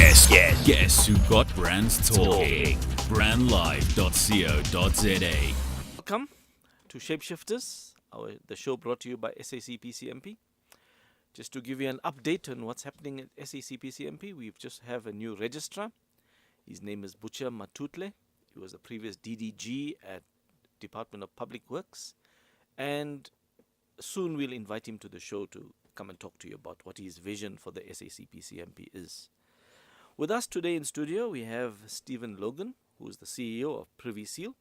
Guess who got brands talking? Brandlife.co.za. Welcome to Shapeshifters, the show brought to you by SACPCMP. Just to give you an update on what's happening at SACPCMP, we just have a new registrar. His name is Butcher Matutle. He was a previous DDG at Department of Public Works. And soon we'll invite him to the show to come and talk to you about what his vision for the SACPCMP is. With us today in studio, we have Stephen Logan, who is the CEO of PrivySeal.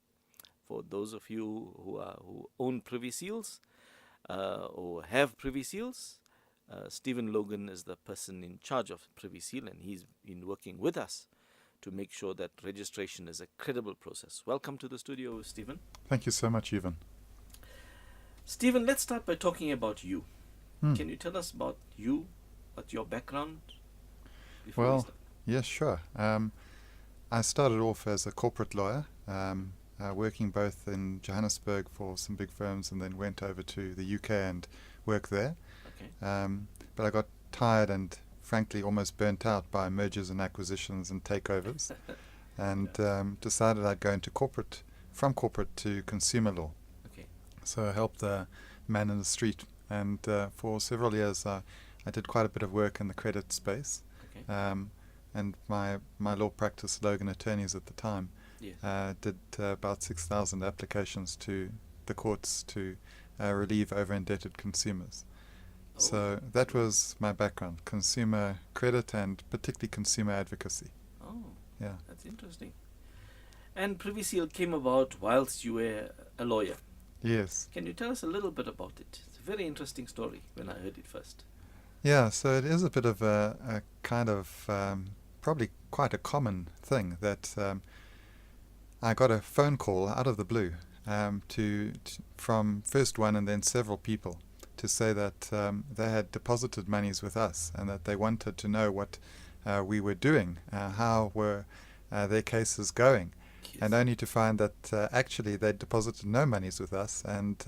For those of you who own PrivySeals or have PrivySeals, Stephen Logan is the person in charge of PrivySeal, and he's been working with us to make sure that registration is a credible process. Welcome to the studio, Stephen. Thank you so much, Yuven. Stephen, let's start by talking about you. Can you tell us about you, about your background? Well, yes, sure. I started off as a corporate lawyer, working both in Johannesburg for some big firms, and then went over to the UK and worked there. Okay. But I got tired and frankly almost burnt out by mergers and acquisitions and takeovers, and decided I'd go into from corporate to consumer law. Okay. So I helped the man in the street, and for several years I did quite a bit of work in the credit space. Okay. And my law practice, Logan attorneys at the time, Yes. did about 6,000 applications to the courts to relieve over-indebted consumers. Oh, So that was my background, consumer credit and particularly consumer advocacy. Oh, Yeah. that's interesting. And PrivySeal came about whilst you were a lawyer. Yes. Can you tell us a little bit about it? It's a very interesting story when I heard it first. Yeah, so it is a bit of a kind of probably quite a common thing that I got a phone call out of the blue from first one and then several people to say that they had deposited monies with us and that they wanted to know what we were doing, how were their cases going, Yes. and only to find that actually they'd deposited no monies with us, and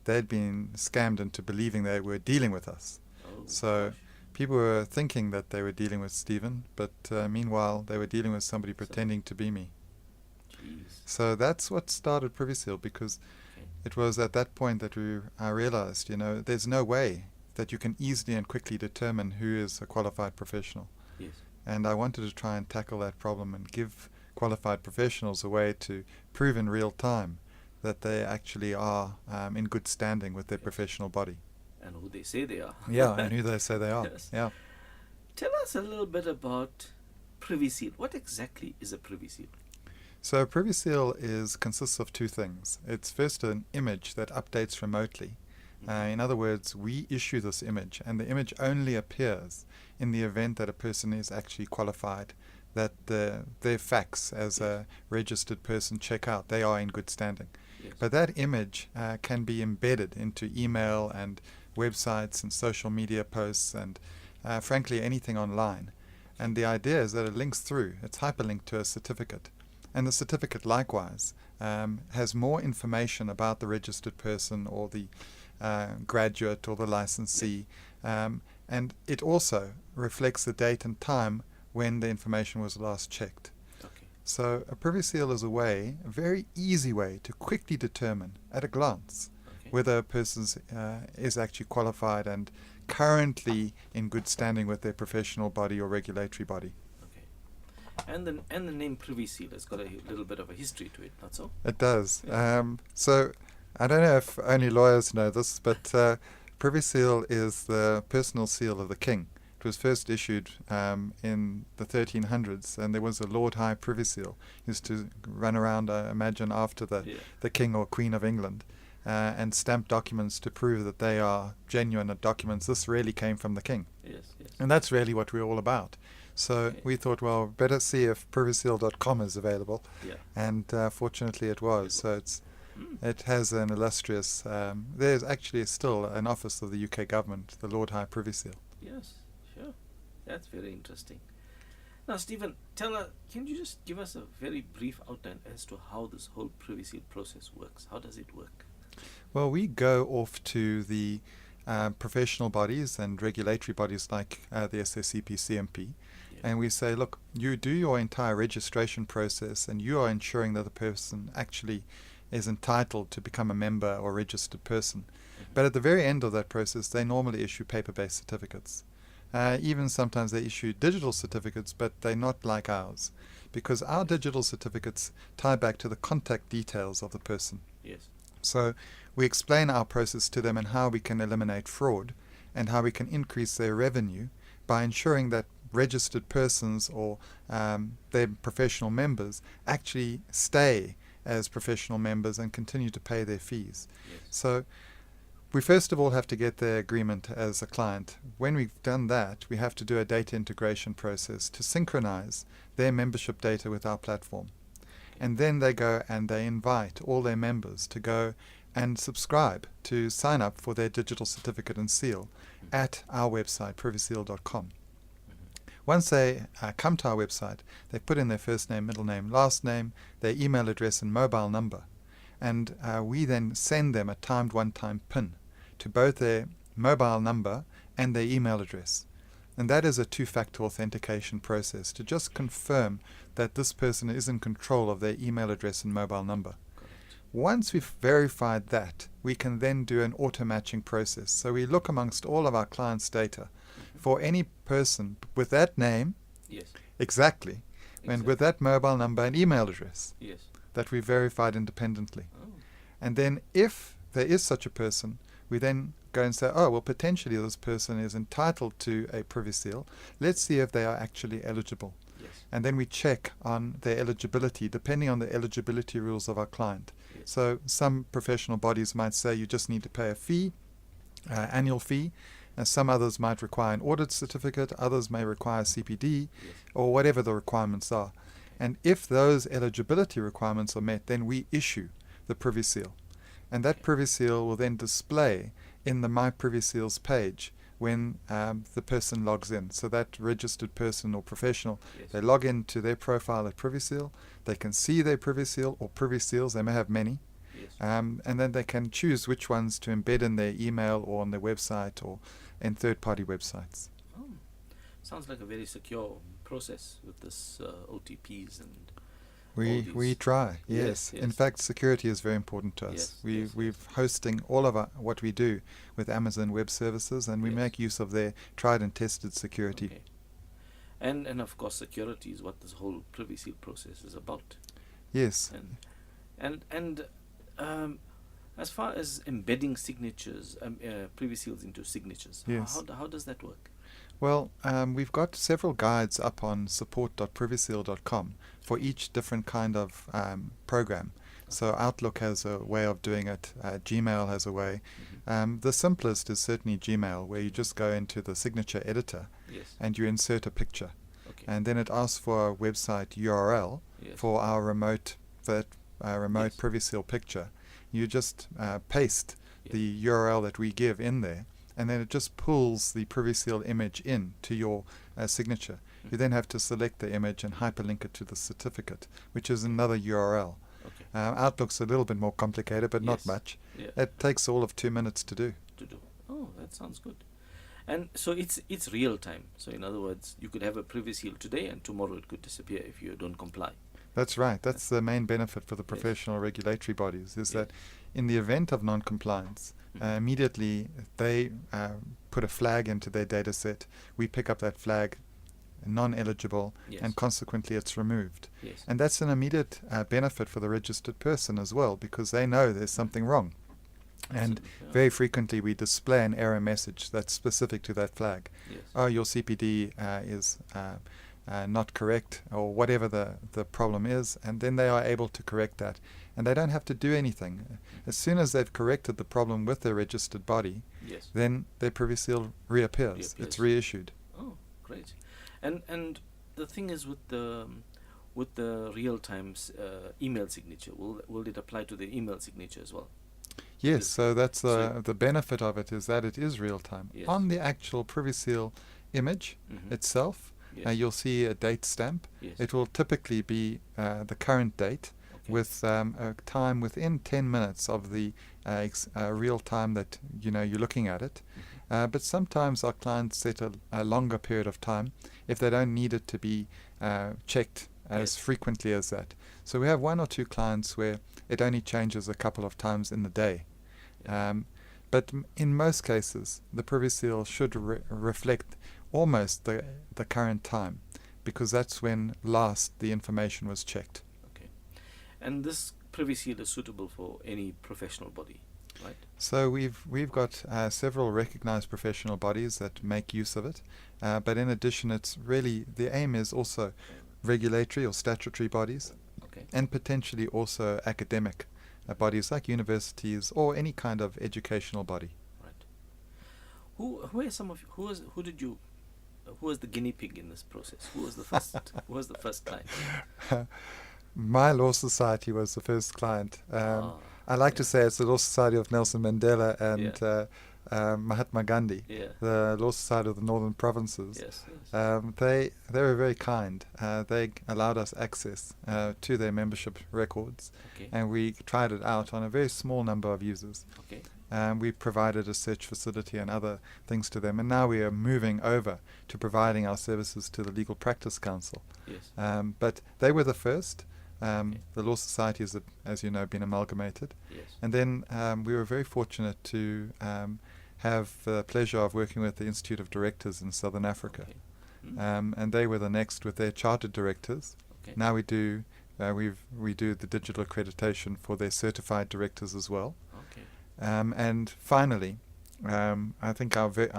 they'd been scammed into believing they were dealing with us. Oh, So gosh. people were thinking that they were dealing with Stephen, but meanwhile they were dealing with somebody pretending to be me. Jeez. So that's what started PrivySeal, because Okay. it was at that point that I realized, there's no way that you can easily and quickly determine who is a qualified professional. Yes. And I wanted to try and tackle that problem and give qualified professionals a way to prove in real time that they actually are in good standing with their professional body. And who they say they are. Yeah, and who they say they are. Yes. Yeah. Tell us a little bit about PrivySeal. What exactly is a PrivySeal? So PrivySeal consists of two things. It's first an image that updates remotely. In other words, we issue this image, and the image only appears in the event that a person is actually qualified, that their facts as a registered person check out, they are in good standing. Yes. But that image can be embedded into email and websites and social media posts and frankly anything online. And the idea is that it links through, it's hyperlinked to a certificate. And the certificate likewise has more information about the registered person or the graduate or the licensee, and it also reflects the date and time when the information was last checked. Okay. So a PrivySeal is a very easy way to quickly determine at a glance Okay. whether a person is actually qualified and currently in good standing with their professional body or regulatory body. Okay. And the name PrivySeal has got a little bit of a history to it, not so? It does. Yeah. So I don't know if only lawyers know this, but PrivySeal is the personal seal of the king. It was first issued in the 1300s, and there was a Lord High PrivySeal. He used to run around, I imagine, after the king or queen of England, and stamp documents to prove that they are genuine documents. This really came from the king. Yes, yes. And that's really what we're all about. So Okay. we thought, well, better see if PrivySeal.com is available. Yeah. And fortunately it was. So it has an illustrious, there's actually still an office of the UK government, the Lord High PrivySeal. Yes, sure. That's very interesting. Now, Stephen, can you just give us a very brief outline as to how this whole PrivySeal process works? How does it work? Well, we go off to the professional bodies and regulatory bodies like the SACPCMP, And we say, look, you do your entire registration process and you are ensuring that the person actually is entitled to become a member or registered person. But at the very end of that process, they normally issue paper-based certificates. Even sometimes they issue digital certificates, but they're not like ours, because our digital certificates tie back to the contact details of the person. Yes. So we explain our process to them and how we can eliminate fraud and how we can increase their revenue by ensuring that registered persons or their professional members actually stay as professional members and continue to pay their fees. Yes. So we first of all have to get their agreement as a client. When we've done that, we have to do a data integration process to synchronize their membership data with our platform. And then they go and they invite all their members to go and subscribe to sign up for their digital certificate and seal at our website, PrivySeal.com. Once they come to our website, they put in their first name, middle name, last name, their email address and mobile number. And we then send them a timed one-time PIN to both their mobile number and their email address. And that is a two-factor authentication process to just confirm that this person is in control of their email address and mobile number. Once we've verified that, we can then do an auto-matching process. So we look amongst all of our clients' data for any person with that name, Yes. exactly, and with that mobile number and email address Yes. that we verified independently. Oh. And then if there is such a person, we then go and say, oh, well, potentially this person is entitled to a PrivySeal. Let's see if they are actually eligible. Yes. And then we check on their eligibility, depending on the eligibility rules of our client. Yes. So some professional bodies might say you just need to pay a fee, annual fee. Some others might require an audit certificate. Others may require CPD, Yes. or whatever the requirements are. And if those eligibility requirements are met, then we issue the PrivySeal. And that PrivySeal will then display in the My PrivySeals page when the person logs in. So that registered person or professional, Yes. they log into their profile at PrivySeal. They can see their PrivySeal or PrivySeals. They may have many. Yes. And then they can choose which ones to embed in their email or on their website or in third-party websites. Oh, sounds like a very secure process with this OTPs and We try, yes. Yes, In yes. fact, security is very important to us. Yes, We're hosting all of what we do with Amazon Web Services, and we Yes. make use of their tried and tested security. Okay. And of course security is what this whole PrivySeal process is about. Yes. And as far as embedding signatures, PrivySeals into signatures, Yes. how does that work? Well, we've got several guides up on support.privyseal.com for each different kind of program. So Outlook has a way of doing it. Gmail has a way. The simplest is certainly Gmail, where you just go into the signature editor Yes. and you insert a picture. Okay. And then it asks for a website URL Yes. for our remote Yes. PrivySeal picture. You just paste Yes. the URL that we give in there, and then it just pulls the PrivySeal image in to your signature. You then have to select the image and hyperlink it to the certificate, which is another URL. Okay. Outlook's a little bit more complicated, but not Yes. much. Yeah. It takes all of 2 minutes to do. To do. Oh, that sounds good. And so it's real time. So in other words, you could have a PrivySeal today, and tomorrow it could disappear if you don't comply. That's right. That's the main benefit for the professional regulatory bodies, is that in the event of non-compliance, immediately they put a flag into their data set. We pick up that flag, non-eligible, Yes. and consequently it's removed. Yes. And that's an immediate benefit for the registered person as well, because they know there's something wrong. And Absolutely, yeah. very frequently we display an error message that's specific to that flag. Yes. Oh, your CPD is not correct, or whatever the problem is, and then they are able to correct that. And they don't have to do anything. As soon as they've corrected the problem with their registered body, Yes. then their PrivySeal reappears. It's reissued. Oh, great. And the thing is with the real time email signature, will it apply to the email signature as well? Yes, so that's so- the benefit of it, is that it is real time. Yes. On the actual PrivySeal image itself, Yes. you'll see a date stamp. Yes. It will typically be the current date, Okay. with a time within 10 minutes of the real time that you're looking at it. But sometimes our clients set a longer period of time if they don't need it to be checked as frequently as that. So we have one or two clients where it only changes a couple of times in the day. But in most cases, the PrivySeal should reflect almost the current time, because that's when last the information was checked. Okay. And this PrivySeal is suitable for any professional body, right? So we've got several recognized professional bodies that make use of it, but in addition, it's really, the aim is also regulatory or statutory bodies, and potentially also academic bodies like universities or any kind of educational body. Right. Who was the guinea pig in this process? Who was the first? Who was the first client? My law society was the first client. I like to say it's the Law Society of Nelson Mandela and Mahatma Gandhi, the Law Society of the Northern Provinces. They were very kind. They allowed us access to their membership records, and we tried it out on a very small number of users. We provided a search facility and other things to them, and now we are moving over to providing our services to the Legal Practice Council. But they were the first. The Law Society has, as you know, been amalgamated. And then we were very fortunate to have the pleasure of working with the Institute of Directors in Southern Africa. And they were the next with their chartered directors. Now we do the digital accreditation for their certified directors as well. And finally, I think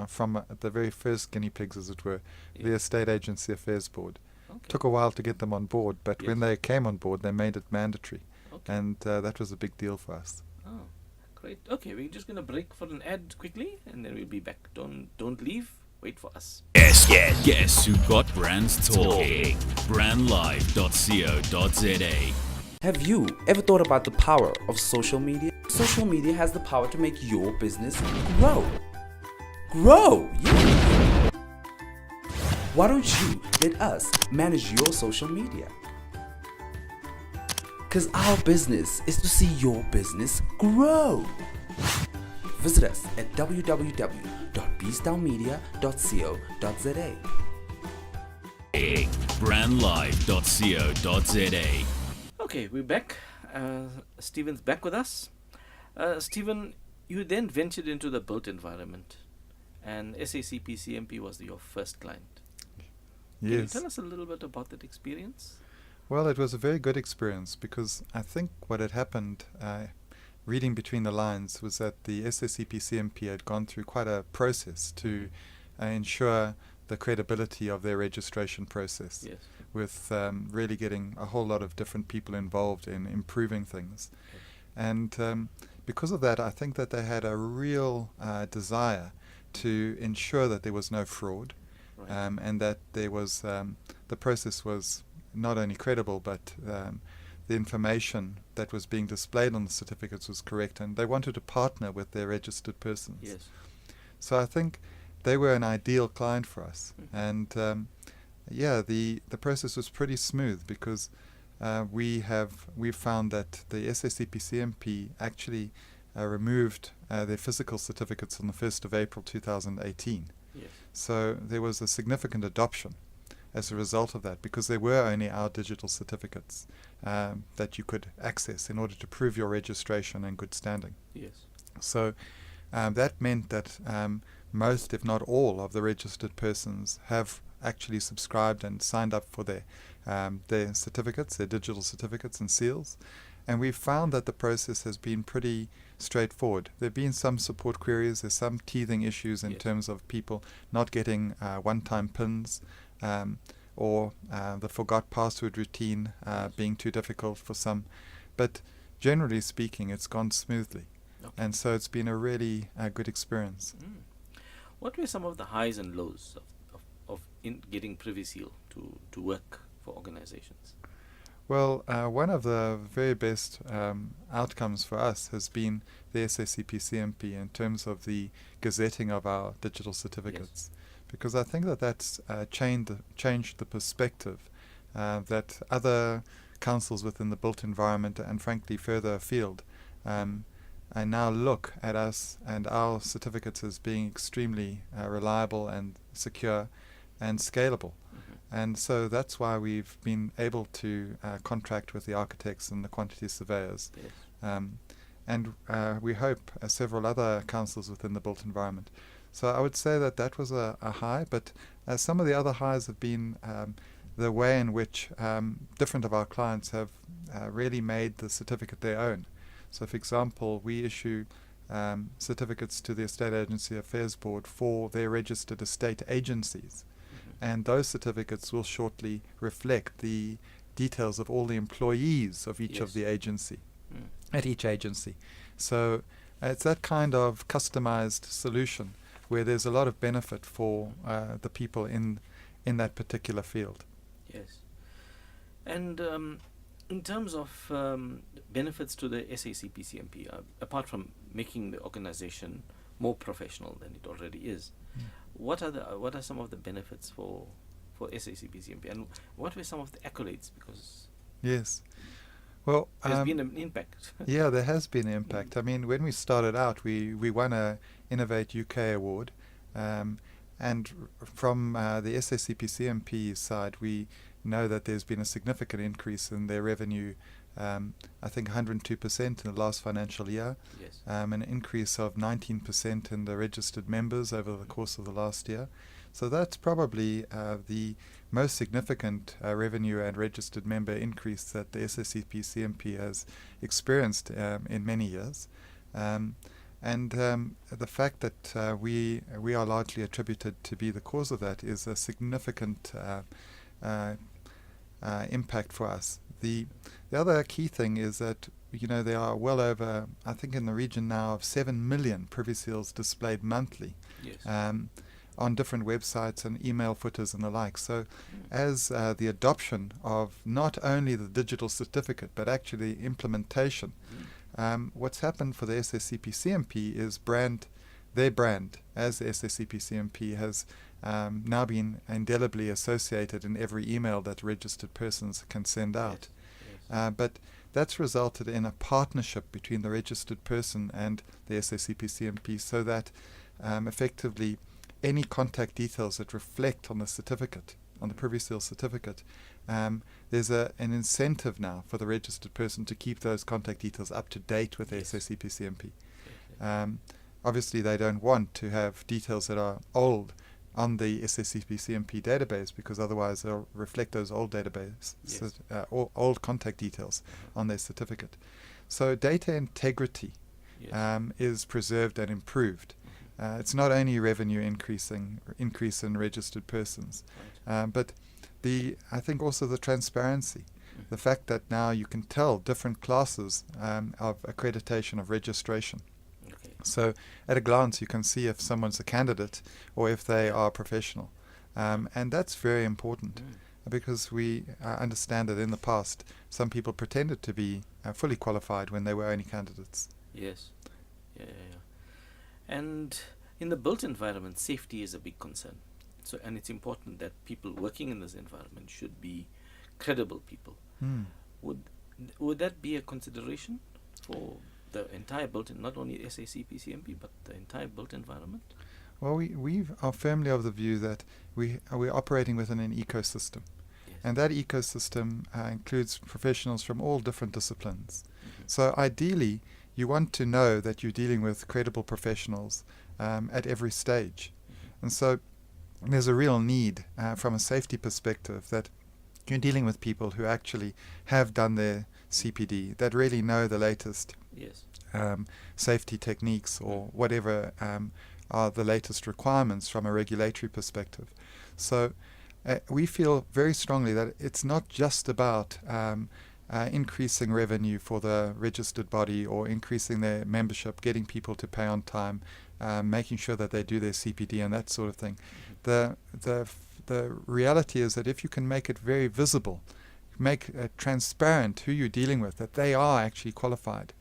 from the very first guinea pigs, as it were, the Estate Agency Affairs Board. Took a while to get them on board, but when they came on board, they made it mandatory, and that was a big deal for us. Oh, great. Okay, we're just going to break for an ad quickly, and then we'll be back. Don't leave. Wait for us. Guess who got brands talking? Brandlive.co.za. Have you ever thought about the power of social media? Social media has the power to make your business grow. Yeah. Why don't you let us manage your social media? Because our business is to see your business grow. Visit us at www.bstownmedia.co.za. Brandlive.co.za. Okay, we're back. Stephen's back with us. Stephen, you then ventured into the built environment, and SACPCMP was your first client. Can you tell us a little bit about that experience? Well, it was a very good experience, because I think what had happened, reading between the lines, was that the SACPCMP had gone through quite a process to ensure the credibility of their registration process, with really getting a whole lot of different people involved in improving things. And because of that, I think that they had a real desire to ensure that there was no fraud, and that there was the process was not only credible, but the information that was being displayed on the certificates was correct, and they wanted to partner with their registered persons. So I think they were an ideal client for us. And the process was pretty smooth, because we found that the SACPCMP actually removed their physical certificates on the 1st of April 2018. So there was a significant adoption as a result of that, because there were only our digital certificates that you could access in order to prove your registration and good standing. So that meant that most, if not all, of the registered persons have actually subscribed and signed up for their certificates, their digital certificates and seals. And we've found that the process has been pretty straightforward. There have been some support queries, there's some teething issues in terms of people not getting one-time PINs, or the forgot password routine being too difficult for some. But generally speaking, it's gone smoothly. And so it's been a really good experience. What were some of the highs and lows of in getting PrivySeal to work for organizations? Well, one of the very best outcomes for us has been the SACPCMP in terms of the gazetting of our digital certificates, because I think that that's changed the perspective that other councils within the built environment, and frankly further afield, now look at us and our certificates as being extremely reliable and secure and scalable. And so that's why we've been able to contract with the architects and the quantity surveyors. Yes. And we hope several other councils within the built environment. So I would say that that was a high, but some of the other highs have been the way in which different of our clients have really made the certificate their own. So for example, we issue certificates to the Estate Agency Affairs Board for their registered estate agencies. And those certificates will shortly reflect the details of all the employees of each of the agency, at each agency. So it's that kind of customized solution where there's a lot of benefit for the people in that particular field. Yes. And in terms of benefits to the SACPCMP, apart from making the organization more professional than it already is, what are some of the benefits for SACPCMP, and what were some of the accolades? Because yes, well, there's been an impact. Yeah, there has been an impact. I mean, when we started out, we won a Innovate UK award, and from the SACPCMP side, we know that there's been a significant increase in their revenue. I think 102% in the last financial year, Yes. An increase of 19% in the registered members over the course of the last year. So that's probably the most significant revenue and registered member increase that the SACPCMP has experienced in many years. And the fact that we are largely attributed to be the cause of that is a significant impact for us. The other key thing is that, you know, there are well over, I think in the region now of 7 million PrivySeals displayed monthly. Yes. On different websites and email footers and the like. So as the adoption of not only the digital certificate but actually implementation, what's happened for the SACPCMP is their brand as the SACPCMP has now been indelibly associated in every email that registered persons can send out. Yes. But that's resulted in a partnership between the registered person and the SACPCMP so that effectively any contact details that reflect on the certificate, on the PrivySeal certificate, there's an incentive now for the registered person to keep those contact details up to date with the SACPCMP. Obviously, they don't want to have details that are old on the SACPCMP database because otherwise they'll reflect those old database, old contact details on their certificate. So data integrity is preserved and improved. It's not only revenue increase in registered persons, but I think also the transparency, the fact that now you can tell different classes of accreditation of registration. Okay. So at a glance you can see if someone's a candidate or if they are professional, and that's very important because we understand that in the past some people pretended to be fully qualified when they were only candidates. Yes. Yeah. And in the built environment, safety is a big concern. So, and it's important that people working in this environment should be credible people. Would that be a consideration for the entire built, not only SACPCMP, but the entire built environment? Well, we are firmly of the view that we're operating within an ecosystem. Yes. And that ecosystem includes professionals from all different disciplines. So ideally, you want to know that you're dealing with credible professionals at every stage. And so there's a real need from a safety perspective that you're dealing with people who actually have done their CPD, that really know the latest safety techniques or whatever are the latest requirements from a regulatory perspective. So we feel very strongly that it's not just about increasing revenue for the registered body or increasing their membership, getting people to pay on time, making sure that they do their CPD and that sort of thing. The reality is that if you can make it very visible, make it transparent who you're dealing with, that they are actually qualified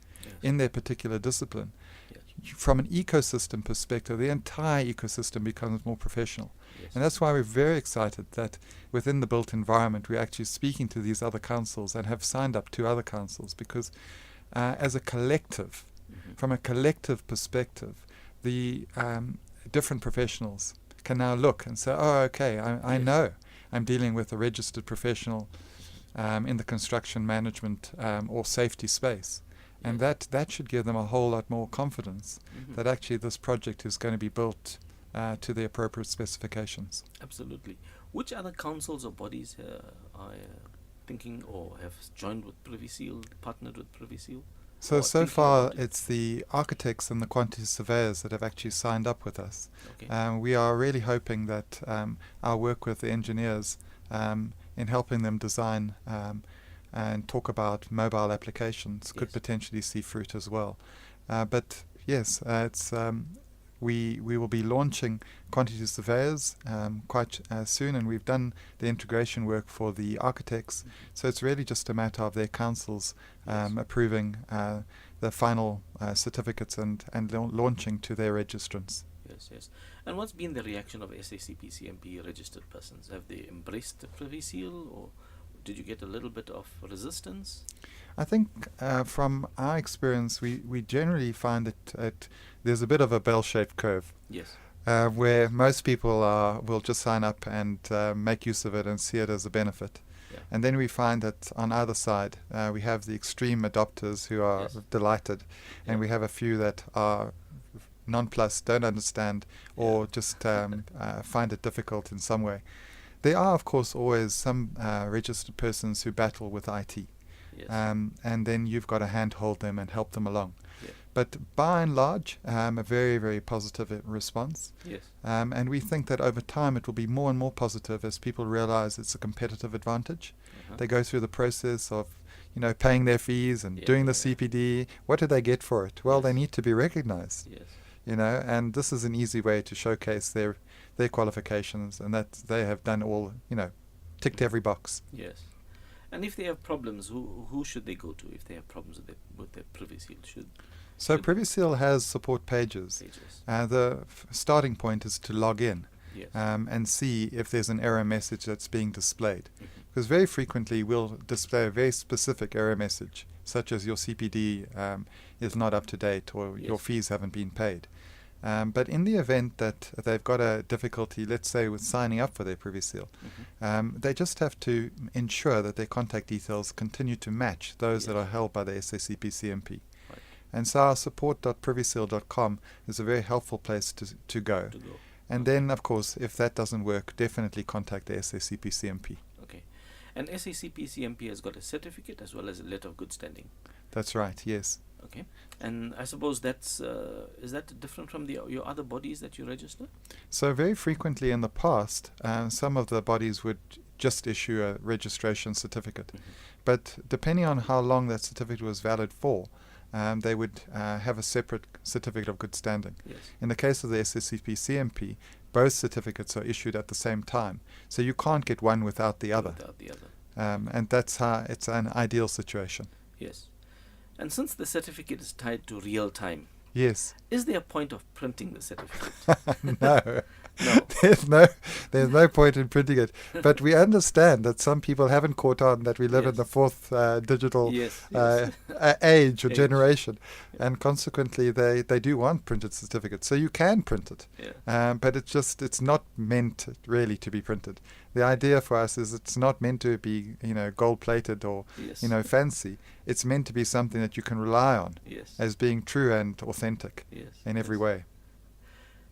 in their particular discipline, from an ecosystem perspective, the entire ecosystem becomes more professional. And that's why we're very excited that within the built environment we're actually speaking to these other councils and have signed up to other councils, because as a collective From a collective perspective, the different professionals can now look and say, oh, okay, I know I'm dealing with a registered professional in the construction management or safety space. And that should give them a whole lot more confidence that actually this project is going to be built to the appropriate specifications. Absolutely. Which other councils or bodies are thinking or have joined with PrivySeal, partnered with PrivySeal? So far it's the architects and the quantity surveyors that have actually signed up with us. Okay. We are really hoping that our work with the engineers in helping them design and talk about mobile applications could potentially see fruit as well. But yes, it's we will be launching quantity surveyors quite soon, and we've done the integration work for the architects. So it's really just a matter of their councils approving the final certificates and launching to their registrants. Yes. And what's been the reaction of SACPCMP registered persons? Have they embraced the PrivySeal, or did you get a little bit of resistance? I think from our experience, we generally find that there's a bit of a bell-shaped curve. Yes. Where most people will just sign up and make use of it and see it as a benefit. Yeah. And then we find that on either side, we have the extreme adopters who are delighted, and we have a few that are nonplussed, don't understand, or just find it difficult in some way. There are, of course, always some registered persons who battle with IT. Yes. And then you've got to handhold them and help them along. Yeah. But by and large, a very, very positive response. Yes. And we think that over time it will be more and more positive as people realize it's a competitive advantage. They go through the process of, paying their fees and doing the CPD. What do they get for it? Well, they need to be recognized. Yes. And this is an easy way to showcase their qualifications, and that they have done all, ticked every box. Yes. And if they have problems, who should they go to if they have problems with their PrivySeal? So PrivySeal has support pages. The starting point is to log in and see if there's an error message that's being displayed. Because very frequently we'll display a very specific error message, such as your CPD is not up to date or your fees haven't been paid. But in the event that they've got a difficulty, let's say, with signing up for their PrivySeal, they just have to ensure that their contact details continue to match those that are held by the SACPCMP. And so our support.privyseal.com is a very helpful place to go. And then, of course, if that doesn't work, definitely contact the SACPCMP. Okay. And SACPCMP has got a certificate as well as a letter of good standing. That's right, yes. Okay. And I suppose that's is that different from your other bodies that you register? So very frequently in the past, some of the bodies would just issue a registration certificate. But depending on how long that certificate was valid for, they would have a separate certificate of good standing. Yes. In the case of the SACPCMP, both certificates are issued at the same time. So you can't get one without the other. And that's how it's an ideal situation. Yes. And since the certificate is tied to real time, yes, is there a point of printing the certificate? No. There's no point in printing it. But we understand that some people haven't caught on that we live in the fourth digital age or generation, and consequently they do want printed certificates. So you can print it, but it's not meant really to be printed. The idea for us is it's not meant to be gold plated or fancy. It's meant to be something that you can rely on as being true and authentic in every way.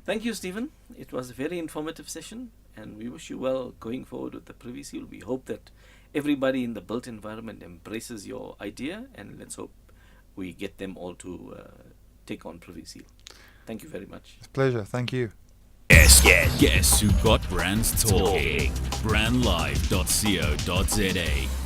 Thank you, Stephen. It was a very informative session, and we wish you well going forward with the PrivySeal. We hope that everybody in the built environment embraces your idea, and let's hope we get them all to take on PrivySeal. Thank you very much. It's a pleasure. Thank you. Guess who got brands talking? Brandlive.co.za